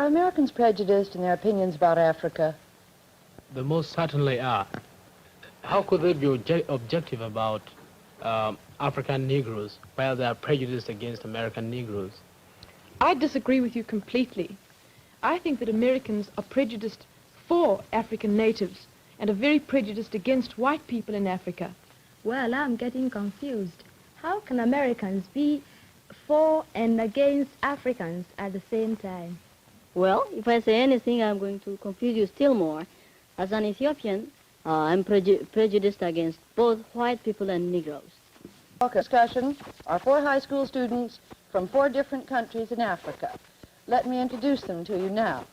Are Americans prejudiced in their opinions about Africa? They most certainly are. How could they be objective about African Negroes while they are prejudiced against American Negroes? I disagree with you completely. I think that Americans are prejudiced for African natives and are very prejudiced against white people in Africa. Well, I'm getting confused. How can Americans be for and against Africans at the same time? Well, if I say anything, I'm going to confuse you still more. As an Ethiopian, I'm prejudiced against both white people and Negroes. Discussion are 4 high school students from 4 different countries in Africa. Let me introduce them to you now.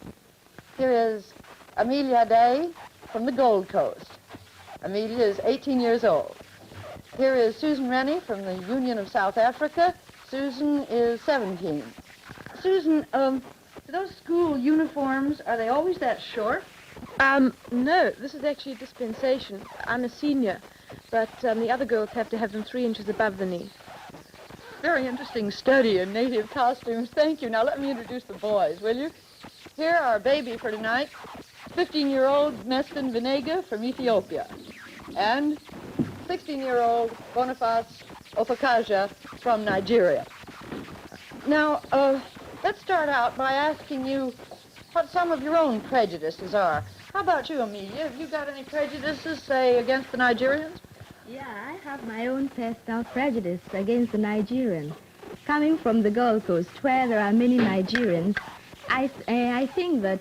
Here is Amelia Addae from the Gold Coast. Amelia is 18 years old. Here is Susan Rennie from the Union of South Africa. Susan is 17. Susan, those school uniforms, are they always that short? No, this is actually a dispensation. I'm a senior, but the other girls have to have them 3 inches above the knee. Very interesting study in native costumes. Thank you. Now let me introduce the boys, will you? Here, our baby for tonight, 15-year-old Mesfin Binega from Ethiopia, and 16-year-old Boniface Offokaja from Nigeria. Now, let's start out by asking you what some of your own prejudices are. How about you, Amelia? Have you got any prejudices, say, against the Nigerians? Yeah, I have my own personal prejudice against the Nigerians. Coming from the Gold Coast, where there are many Nigerians, I think that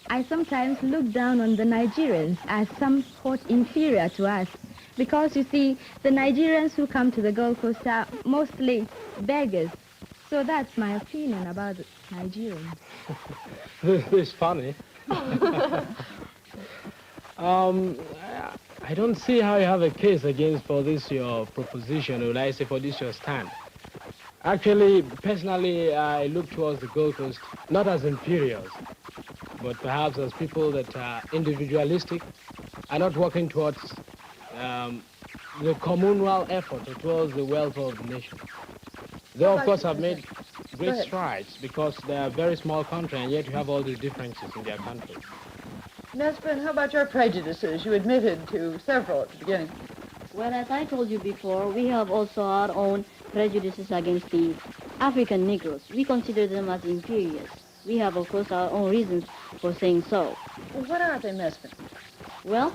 I sometimes look down on the Nigerians as somewhat inferior to us. Because, you see, the Nigerians who come to the Gold Coast are mostly beggars. So that's my opinion about the Nigerians. This is funny. I don't see how you have a case against for this your proposition, or I say for this your stand. Actually, personally, I look towards the Gold Coast not as inferiors, but perhaps as people that are individualistic, are not working towards the communal effort or towards the welfare of the nation. They, of course, have made great strides because they are a very small country, and yet you have all these differences in their country. Mesfin, how about your prejudices? You admitted to several at the beginning. Well, as I told you before, we have also our own prejudices against the African Negroes. We consider them as inferiors. We have, of course, our own reasons for saying so. Well, what are they, Mesfin? Well,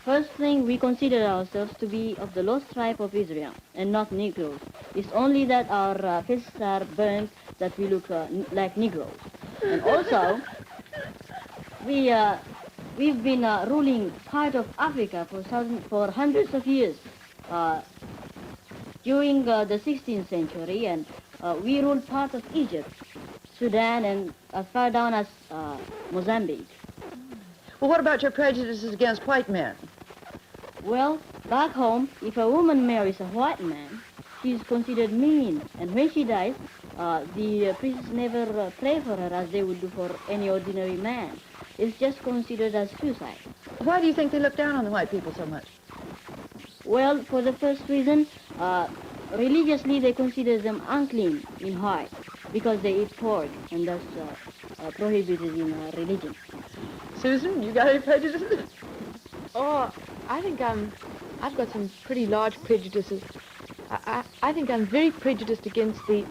first thing, we consider ourselves to be of the lost tribe of Israel and not Negroes. It's only that our faces are burnt that we look like Negroes. And also, we've been ruling part of Africa for hundreds of years during the 16th century, and we ruled part of Egypt, Sudan, and as far down as Mozambique. Well, what about your prejudices against white men? Well, back home, if a woman marries a white man, she's considered mean, and when she dies, the priests never pray for her as they would do for any ordinary man. It's just considered as suicide. Why do you think they look down on the white people so much? Well, for the first reason, religiously they consider them unclean in heart because they eat pork, and that's prohibited in religion. Susan, you got any prejudices? Oh, I think I've got some pretty large prejudices. I think I'm very prejudiced against the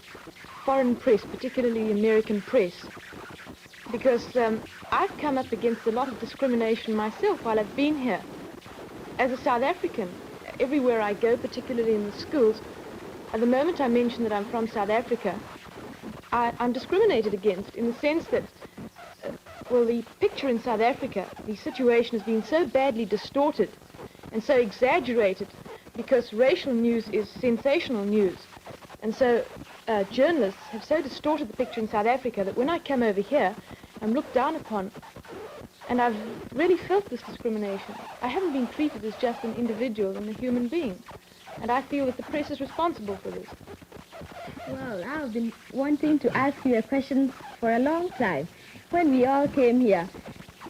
foreign press, particularly the American press, because I've come up against a lot of discrimination myself while I've been here. As a South African, everywhere I go, particularly in the schools, at the moment I mention that I'm from South Africa, I'm discriminated against in the sense that, well, the picture in South Africa, the situation has been so badly distorted and so exaggerated because racial news is sensational news. And so journalists have so distorted the picture in South Africa that when I come over here, I'm looked down upon, and I've really felt this discrimination. I haven't been treated as just an individual and a human being, and I feel that the press is responsible for this. Well, I've been wanting to ask you a question for a long time. When we all came here,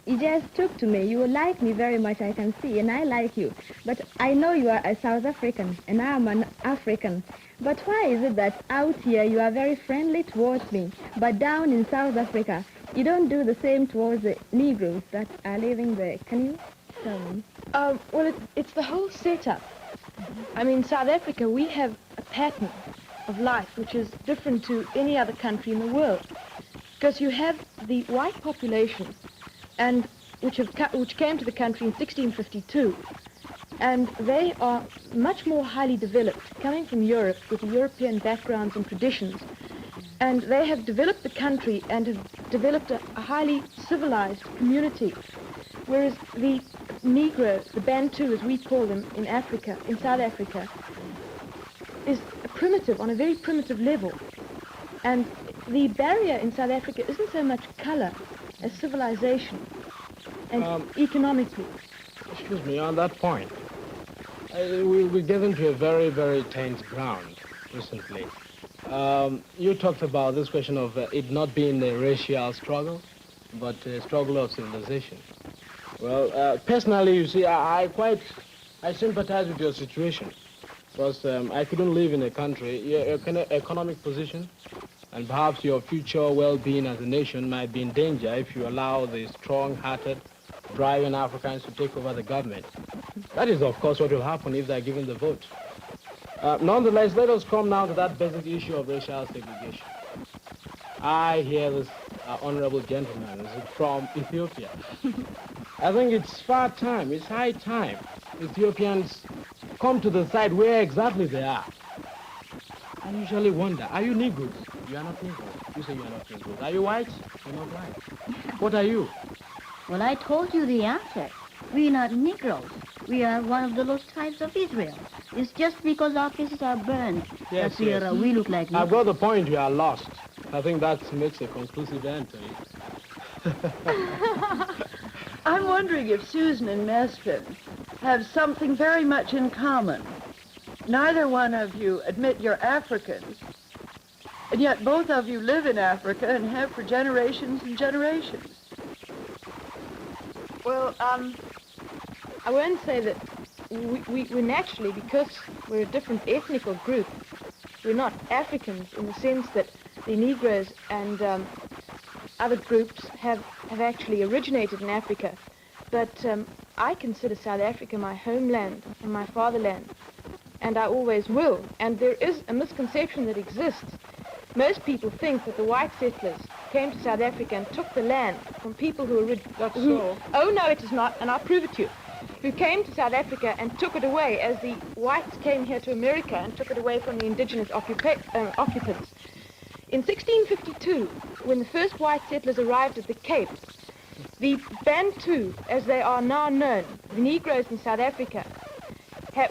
it just took to me. You like me very much, I can see, and I like you. But I know you are a South African, and I'm an African. But why is it that out here you are very friendly towards me, but down in South Africa, you don't do the same towards the Negroes that are living there. Can you tell me? Well, it's the whole setup. I mean, South Africa, we have a pattern of life which is different to any other country in the world. Because you have the white population, and which came to the country in 1652, and they are much more highly developed, coming from Europe with European backgrounds and traditions. And they have developed the country and have developed a highly civilized community. Whereas the Negro, the Bantu as we call them in Africa, in South Africa, is primitive, on a very primitive level. And the barrier in South Africa isn't so much color as civilization and economically. Excuse me, on that point, we get into a very, very tense ground recently. You talked about this question of it not being a racial struggle, but a struggle of civilization. Well, personally, you see, I sympathize with your situation, because I couldn't live in a country, your economic position, and perhaps your future well-being as a nation might be in danger if you allow the strong-hearted, driving Africans to take over the government. That is, of course, what will happen if they're given the vote. Nonetheless, let us come now to that basic issue of racial segregation. I hear this honorable gentleman is from Ethiopia. I think it's high time Ethiopians come to the side where exactly they are. I usually wonder, are you Negroes? You are not Negroes. You say you are not Negroes. Are you white? You're not white. What are you? Well, I told you the answer. We are not Negroes. We are one of the lost tribes of Israel. It's just because our faces are burned that we look like Negroes. I've got the point, you are lost. I think that makes a conclusive answer. I'm wondering if Susan and Mesfin have something very much in common. Neither one of you admit you're Africans, and yet both of you live in Africa and have for generations and generations. Well, I won't say that we're naturally, because we're a different ethnical group, we're not Africans in the sense that the Negroes and other groups have actually originated in Africa. But I consider South Africa my homeland and my fatherland, and I always will. And there is a misconception that exists. Most people think that the white settlers came to South Africa and took the land from people who so. Oh no, it is not, and I'll prove it to you. Who came to South Africa and took it away, as the whites came here to America and took it away from the indigenous occupants. In 1652, when the first white settlers arrived at the Cape, the Bantu, as they are now known, the Negroes in South Africa,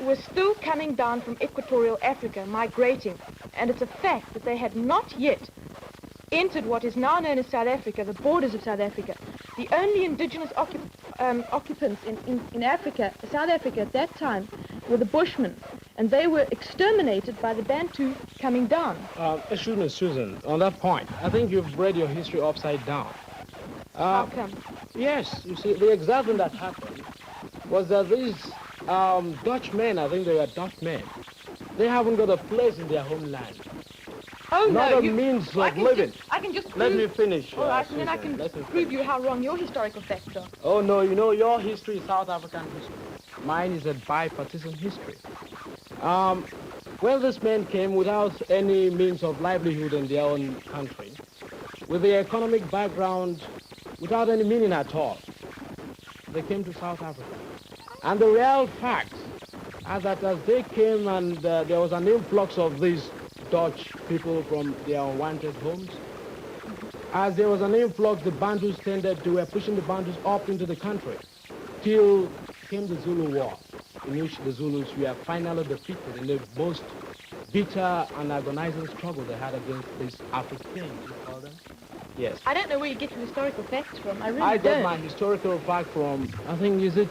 were still coming down from equatorial Africa, migrating. And it's a fact that they had not yet entered what is now known as South Africa, the borders of South Africa. The only indigenous occupants in Africa, South Africa at that time, were the Bushmen, and they were exterminated by the Bantu coming down. Excuse me, Susan, on that point, I think you've read your history upside down. How come? Yes, you see, the exact thing that happened was that these Dutch men, I think they were Dutch men, they haven't got a place in their homeland. Oh, not no, a means of living. I can just prove... Let me finish. All right, and then I Susan, can prove you how wrong your historical facts are. Oh, no, you know, your history is South African history. Mine is a bipartisan history. When this man came without any means of livelihood in their own country, with the economic background, without any meaning at all, they came to South Africa. And the real facts are that as they came and there was an influx of these Dutch people from their unwanted homes, as there was an influx, the Bantus they were pushing the Bantus up into the country, till came the Zulu War, in which the Zulus were finally defeated in the most bitter and agonizing struggle they had against these Africans, you call them? Yes. I don't know where you get your historical facts from. I got my historical fact from, I think, is it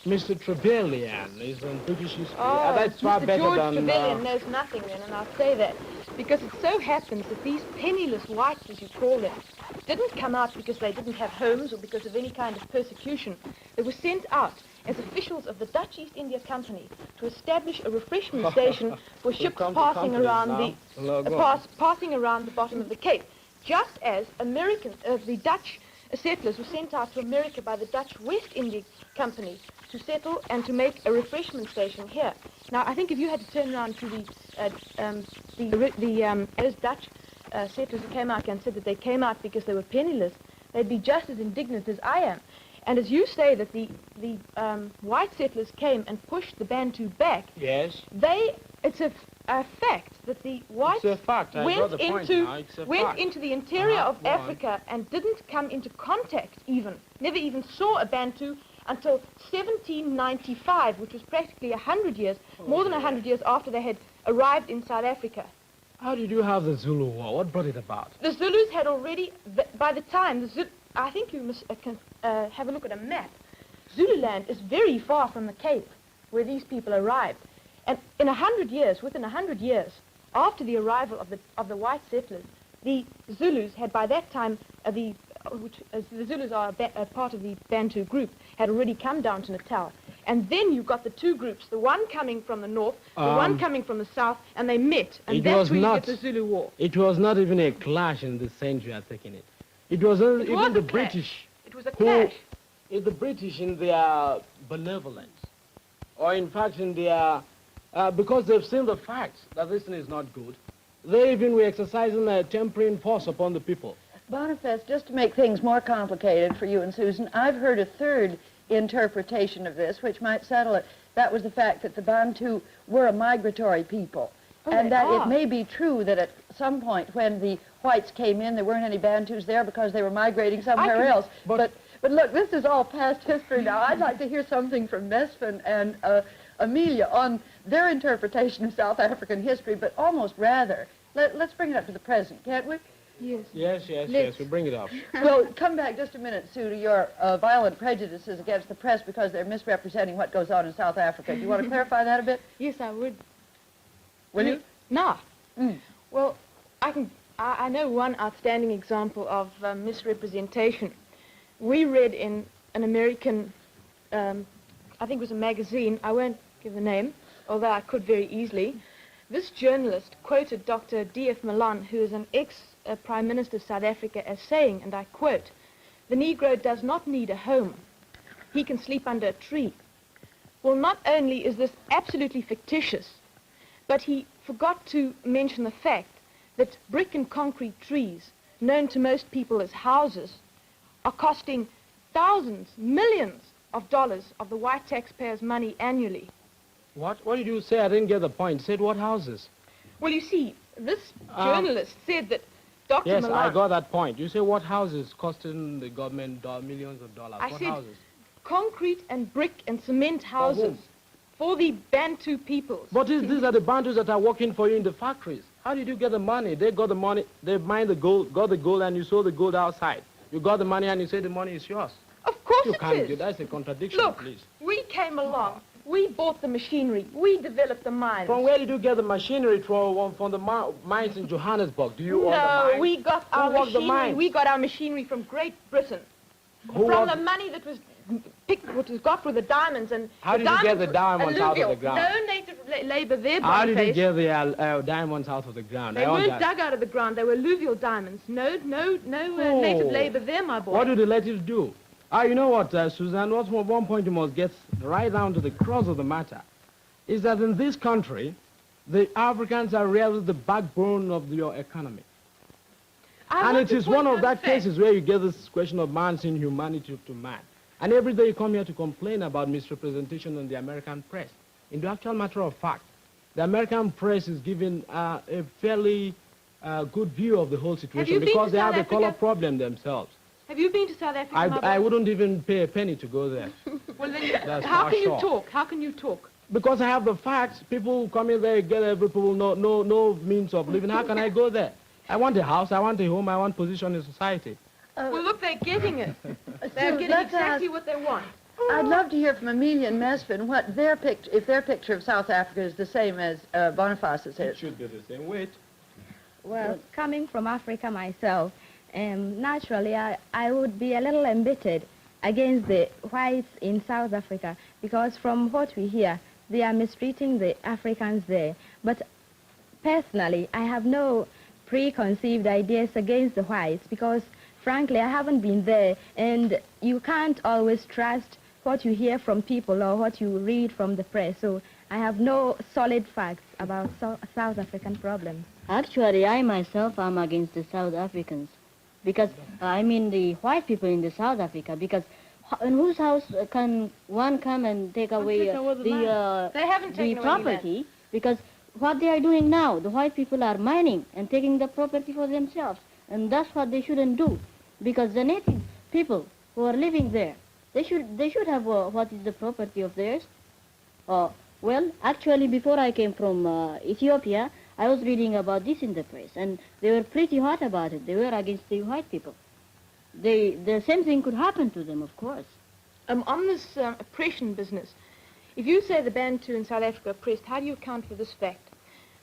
Mr. Trevelyan? He's in British history. Oh, that's far Mr. better George than... Trevelyan knows nothing then, and I'll say that. Because it so happens that these penniless whites, as you call them, didn't come out because they didn't have homes or because of any kind of persecution. They were sent out as officials of the Dutch East India Company to establish a refreshment station for ships passing around passing around the bottom of the Cape. just as the Dutch settlers were sent out to America by the Dutch West India Company to settle and to make a refreshment station here. Now, I think if you had to turn around to those Dutch settlers who came out and said that they came out because they were penniless, they'd be just as indignant as I am. And as you say that the white settlers came and pushed the Bantu back, Yes. It's a fact that the whites went into the interior of Africa and didn't come into contact never even saw a Bantu until 1795, which was practically 100 years, more than 100 years after they had arrived in South Africa. How did you have the Zulu War? What brought it about? The Zulus had already, by the time, I think you must have a look at a map. Zululand is very far from the Cape, where these people arrived. And in 100 years, within 100 years, after the arrival of the white settlers, the Zulus had by that time, the Zulus are a part of the Bantu group, had already come down to Natal. And then you've got the two groups, the one coming from the north, the one coming from the south, and they met. And that's where you get the Zulu War. It was not even a clash in the sense you are taking it. It was even the British. It was a clash. The British in their benevolence, or in fact in their, because they've seen the facts that this thing is not good, they even were exercising a tempering force upon the people. Boniface, just to make things more complicated for you and Susan, I've heard a third interpretation of this, which might settle it. That was the fact that the Bantu were a migratory people. And that it may be true that at some point when the whites came in, there weren't any Bantus there because they were migrating somewhere else. But look, this is all past history now. I'd like to hear something from Mesfin and Amelia on their interpretation of South African history, but almost rather, let's bring it up to the present, can't we? Yes. Yes, we bring it up. Well, come back just a minute, Sue, to your violent prejudices against the press because they're misrepresenting what goes on in South Africa. Do you want to clarify that a bit? Yes, I would. Will you? No. Well, I know one outstanding example of misrepresentation. We read in an American, I think it was a magazine, I won't give the name, although I could very easily. This journalist quoted Dr. D.F. Malan, who is an ex-Prime Minister of South Africa, as saying, and I quote, "The Negro does not need a home. He can sleep under a tree." Well, not only is this absolutely fictitious, but he forgot to mention the fact that brick and concrete trees, known to most people as houses, are costing thousands, millions of dollars of the white taxpayers' money annually. What did you say? I didn't get the point. You said what houses? Well, you see, this journalist said that Dr. Yes, Malan... I got that point. You say what houses costing the government millions of dollars? I what said houses? Concrete and brick and cement houses for the Bantu peoples. But these are the Bantus that are working for you in the factories. How did you get the money? They got the money, they mined the gold, got the gold, and you sold the gold outside. You got the money and you say the money is yours. Of course You it can't is. do that's a contradiction, Look, please. we came along. We bought the machinery. We developed the mines. From where did you get the machinery from the mines in Johannesburg? Do you own the No, mines? we got Who our worked the machinery. mines? We got our machinery from Great Britain. Who From worked- the money that was what was got with the diamonds and How did you get the diamonds out of the ground? No native labor there, How did you Boniface. get the diamonds out of the ground? They weren't dug out of the ground. They were alluvial diamonds. No native labor there, my boy. What do the natives do? You know what, Suzanne, one point you must get right down to the crux of the matter, is that in this country, the Africans are really the backbone of your economy. And it is one of that cases where you get this question of man's inhumanity to man. And every day you come here to complain about misrepresentation in the American press. In the actual matter of fact, the American press is giving a fairly good view of the whole situation because they have the color problem themselves. Have you been to South Africa, my boy? I wouldn't even pay a penny to go there. Well, then, That's how for can sure. you talk? How can you talk? Because I have the facts. People come in there, get every people, no means of living. How can I go there? I want a house, I want a home, I want position in society. Well, look, they're getting it. They're getting let's exactly what they want. I'd love to hear from Amelia and Mesfin what if their picture of South Africa is the same as Boniface's It is. should be the same weight. Well, coming from Africa myself, naturally I would be a little embittered against the whites in South Africa because from what we hear, they are mistreating the Africans there. But personally, I have no preconceived ideas against the whites because, frankly, I haven't been there, and you can't always trust what you hear from people or what you read from the press. So I have no solid facts about South African problems. Actually, I myself am against the South Africans because, I mean the white people in the South Africa, because in whose house can one come and take away the property? Because what they are doing now, the white people are mining and taking the property for themselves, and that's what they shouldn't do, because the native people who are living there, they should have what is the property of theirs. Well, actually, before I came from Ethiopia, I was reading about this in the press, and they were pretty hot about it. They were against the white people. The same thing could happen to them, of course. On this oppression business, if you say the Bantu in South Africa are oppressed, how do you account for this fact?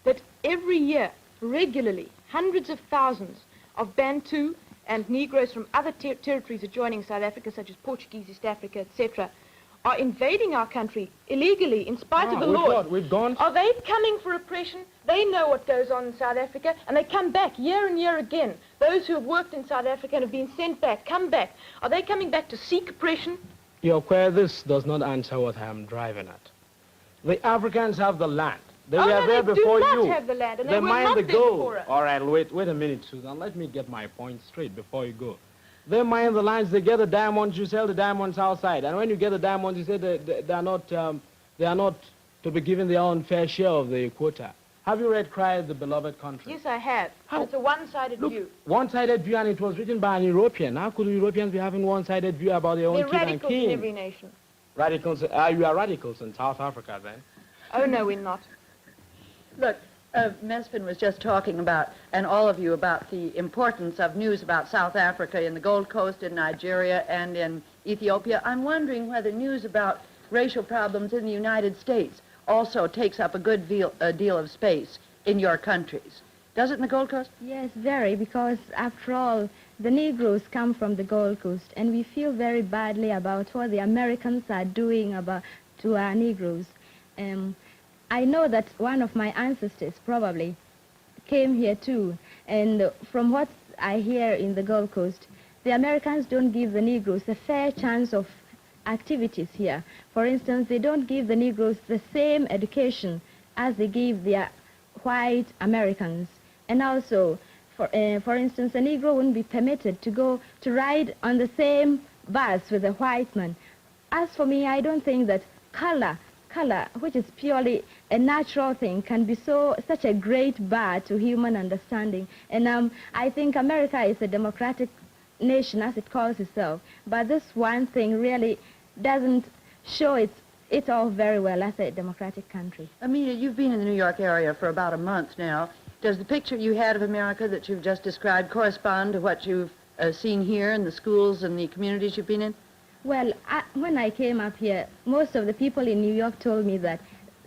That every year, regularly, hundreds of thousands of Bantu and Negroes from other territories adjoining South Africa, such as Portuguese, East Africa, etc., are invading our country illegally in spite of the laws. We've gone. Are they coming for oppression? They know what goes on in South Africa, and they come back year and year again. Those who have worked in South Africa and have been sent back, come back. Are they coming back to seek oppression? Your query, this does not answer what I am driving at. The Africans have the land. They were there before you. They do not have the land, and they were mine not the there gold. before us. All right, wait a minute, Susan. Let me get my point straight before you go. They mine the lands, they get the diamonds, you sell the diamonds outside. And when you get the diamonds, you say they are not to be given their own fair share of the quota. Have you read Cry the Beloved Country? Yes, I have. How? It's a one-sided view. One-sided view, and it was written by an European. How could Europeans be having one-sided view about their own They're king and radicals king? in every nation. Radicals? You are radicals in South Africa, then? Oh, no, we're not. Look, Mesfin was just talking about, and all of you, about the importance of news about South Africa in the Gold Coast, in Nigeria, and in Ethiopia. I'm wondering whether news about racial problems in the United States also takes up a good deal of space in your countries. Does it in the Gold Coast? Yes, very, because after all, the Negroes come from the Gold Coast, and we feel very badly about what the Americans are doing to our Negroes. I know that one of my ancestors probably came here too, and from what I hear in the Gold Coast, the Americans don't give the Negroes a fair chance of activities here. For instance, they don't give the Negroes the same education as they give the white Americans. And also, for instance, a Negro wouldn't be permitted to go to ride on the same bus with a white man. As for me, I don't think that color, which is purely a natural thing, can be such a great bar to human understanding. And I think America is a democratic nation, as it calls itself, but this one thing really doesn't show it all very well as a democratic country. Amelia, you've been in the New York area for about a month now. Does the picture you had of America that you've just described correspond to what you've seen here in the schools and the communities you've been in? Well, when I came up here, most of the people in New York told me that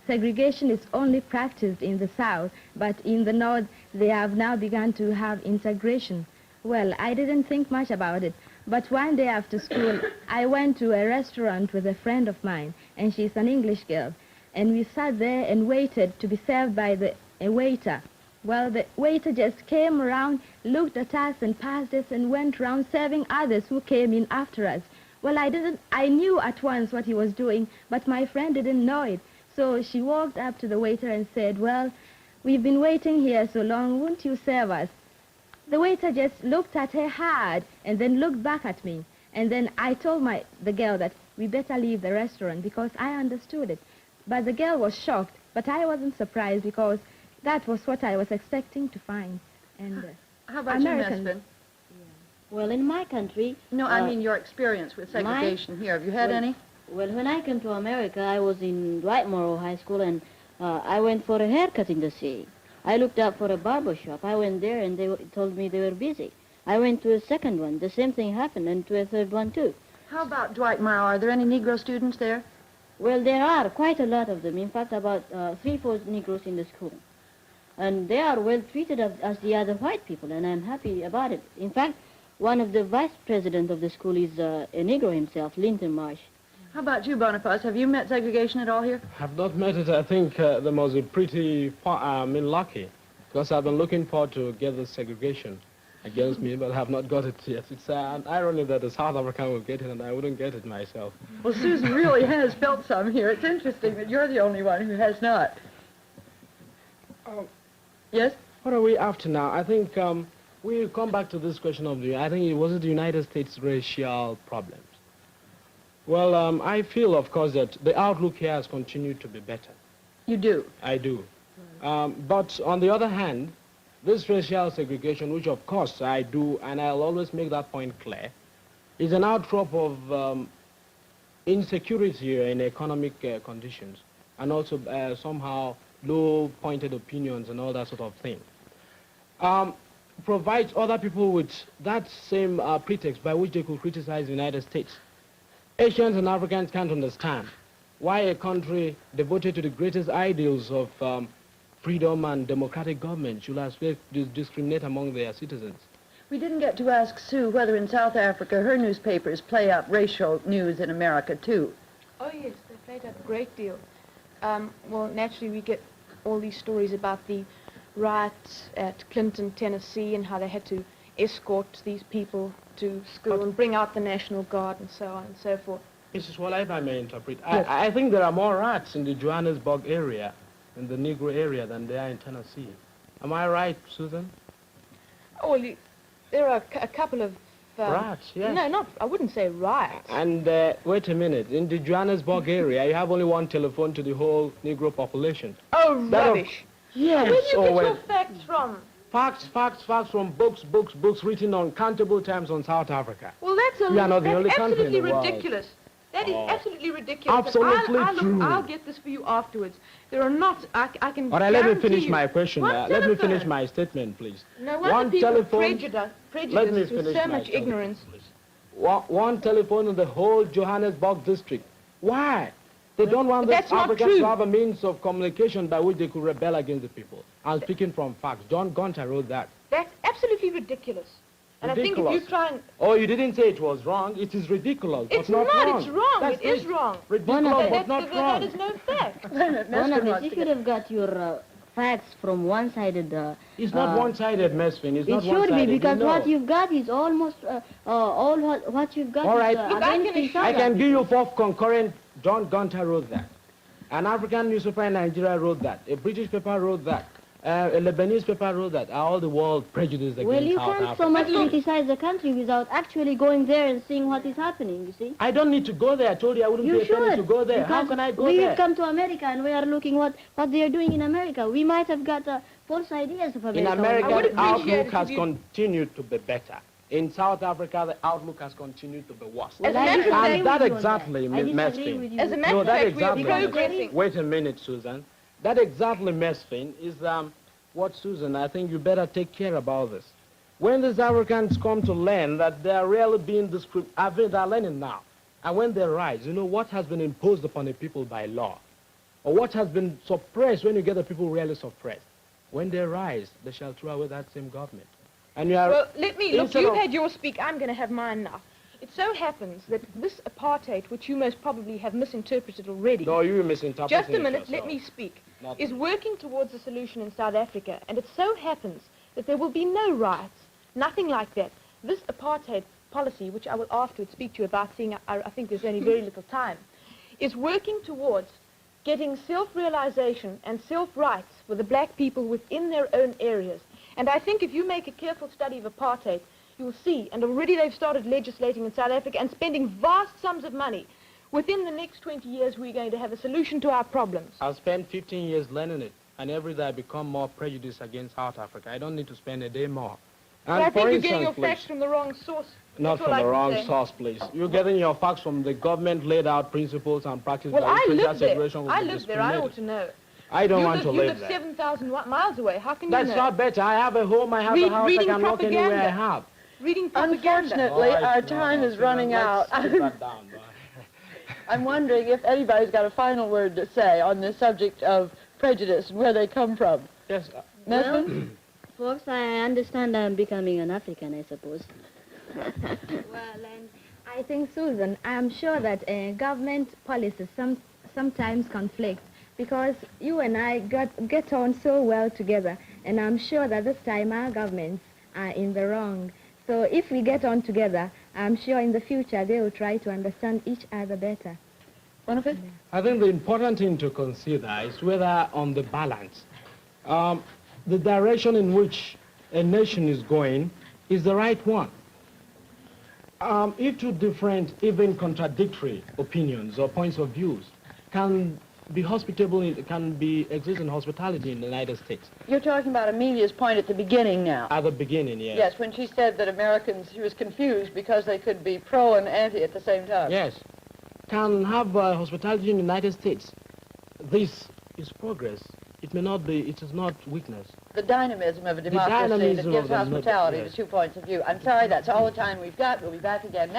segregation is only practiced in the South, but in the North, they have now begun to have integration. Well, I didn't think much about it, but one day after school, I went to a restaurant with a friend of mine, and she's an English girl, and we sat there and waited to be served by a waiter. Well, the waiter just came around, looked at us and passed us, and went around serving others who came in after us. Well, I knew at once what he was doing, but my friend didn't know it. So she walked up to the waiter and said, "Well, we've been waiting here so long, won't you serve us?" The waiter just looked at her hard and then looked back at me. And then I told the girl that we better leave the restaurant because I understood it. But the girl was shocked, but I wasn't surprised because that was what I was expecting to find. And how about Americans, you, Mesfin? Well, in my country... No, I mean your experience with segregation here. Have you had any? Well, when I came to America, I was in Dwightmore High School, and I went for a haircut in the city. I looked up for a barber shop. I went there, and they told me they were busy. I went to a second one. The same thing happened, and to a third one, too. How about Dwightmore? Are there any Negro students there? Well, there are quite a lot of them. In fact, about 3/4 Negroes in the school. And they are well treated as the other white people, and I'm happy about it. In fact, one of the vice president of the school is a Negro himself, Linton Marsh. How about you, Boniface? Have you met segregation at all here? I've not met it. I think they must be pretty lucky Because I've been looking forward to get this segregation against me, but I have not got it yet. It's an irony that the South African will get it and I wouldn't get it myself. Well, Susan really has felt some here. It's interesting that you're the only one who has not. Yes? What are we after now? I think we'll come back to this question of I think it was the United States racial problems. Well, I feel, of course, that the outlook here has continued to be better. You do? I do. But on the other hand, this racial segregation, which of course I do, and I'll always make that point clear, is an outcrop of insecurity in economic conditions, and also somehow low-pointed opinions and all that sort of thing. Provides other people with that same pretext by which they could criticize the United States. Asians and Africans can't understand why a country devoted to the greatest ideals of freedom and democratic government should expect to discriminate among their citizens. We didn't get to ask Sue whether in South Africa her newspapers play up racial news in America, too. Oh, yes, they played up a great deal. Well, naturally, we get all these stories about the riots at Clinton, Tennessee, and how they had to escort these people to school and bring out the National Guard and so on and so forth. Mrs. Waller, if I may interpret, Yes. I think there are more rats in the Johannesburg area, in the Negro area, than there are in Tennessee. Am I right, Susan? Oh, well, there are a couple of... Rats, yes. No, I wouldn't say riots. And wait a minute, in the Johannesburg area, you have only one telephone to the whole Negro population. Oh, That of- rubbish. Yes. Where do you get well, your facts from? Facts from books written on countable times on South Africa. Well, that's We are not the only country in absolutely the world. ridiculous. That is Oh. absolutely ridiculous. And Absolutely true. I'll get this for you afterwards. There are not, I can All right, let me guarantee finish you- my question. One Let me telephone. finish my statement, please. No wonder people prejudice Let me with finish so my much statement, ignorance. please. One telephone in the whole Johannesburg district. Why? They don't want the That's not Africans true. to have a means of communication by which they could rebel against the people. I'm speaking from facts. John Gunter wrote that. That's absolutely ridiculous. And I think if Ridiculous. you try and... Oh, you didn't say it was wrong. It is ridiculous, It's but not wrong. it's wrong. That's It is wrong. Ridiculous, but not That wrong. is no fact. Wait a minute, Mesfin Boniface, wants if to you get... have got your facts from one-sided... It's not one-sided, Mesfin. It's it not should one-sided. be, because you know. what you've got is almost... all what you've got All right. is Look, I against can each assure I other. can give you 4 concurrent. John Gunter wrote that. An African newspaper in Nigeria wrote that. A British paper wrote that. A Lebanese paper wrote that. Are all the world prejudiced against Well, you South can't Africa? so much criticize the country without actually going there and seeing what is happening, you see. I don't need to go there. I told you I wouldn't You pay a penny should. to go there. How because can I go we there? have come to America and we are looking what they are doing in America. We might have got false ideas of America. In I America, would the appreciate outlook it has if you- continued to be better. In South Africa, the outlook has continued to be worse. As a matter of disagree fact- with And that you on exactly, I Ms. disagree Mesfin. with you. As a matter No, of that fact, we are exactly. progressing. Wait a minute, Susan. That exactly, Mesfin, is what, Susan, I think you better take care about this. When these Africans come to learn that they are really being discriminated, they are learning now. And when they rise, you know what has been imposed upon the people by law? Or what has been suppressed when you get the people really suppressed? When they rise, they shall throw away that same government. And you are... Well, look, instead you've of- had your speak, I'm going to have mine now. It so happens that this apartheid, which you most probably have misinterpreted already, No, you misinterpreting just a minute, it let yourself. me speak, Not is me. working towards a solution in South Africa, and it so happens that there will be no riots, nothing like that. This apartheid policy, which I will afterwards speak to you about, seeing I think there's only very little time, is working towards getting self-realization and self-rights for the black people within their own areas. And I think if you make a careful study of apartheid, you will see, and already they've started legislating in South Africa and spending vast sums of money. Within the next 20 years, we're going to have a solution to our problems. I've spent 15 years learning it, and every day I become more prejudiced against South Africa. I don't need to spend a day more. But And I think for you're getting your instance, facts from the wrong source. not That's all from I the can wrong say. source, please. You're getting your facts from the government laid out principles and practices. Well, by which I racial live there. segregation will I be live there. I ought discriminated. to know. I don't want to You live live there. 7,000 miles away. How can That's you know? not better. I have a home, I have a house, I reading can walk anywhere I propaganda. have. Reading propaganda. Unfortunately, our time is running out. Let's put that down. I'm wondering if anybody's got a final word to say on the subject of prejudice and where they come from. Yes. Mesfin? Folks, I understand I'm becoming an African, I suppose. Well, and I think, Susan, I'm sure that government policies sometimes conflict because you and I get on so well together. And I'm sure that this time our governments are in the wrong. So if we get on together, I'm sure in the future they will try to understand each other better. Boniface? I think the important thing to consider is whether on the balance, the direction in which a nation is going is the right one. If two different, even contradictory opinions or points of views can be hospitable, can be exist in hospitality in the United States. You're talking about Amelia's point at the beginning now. At the beginning, yes. Yes, when she said that Americans, she was confused because they could be pro and anti at the same time. Yes. Can have hospitality in the United States. This is progress. It may not be, it is not weakness. The dynamism of a democracy that gives hospitality to 2 points of view. I'm sorry, that's all the time we've got. We'll be back again next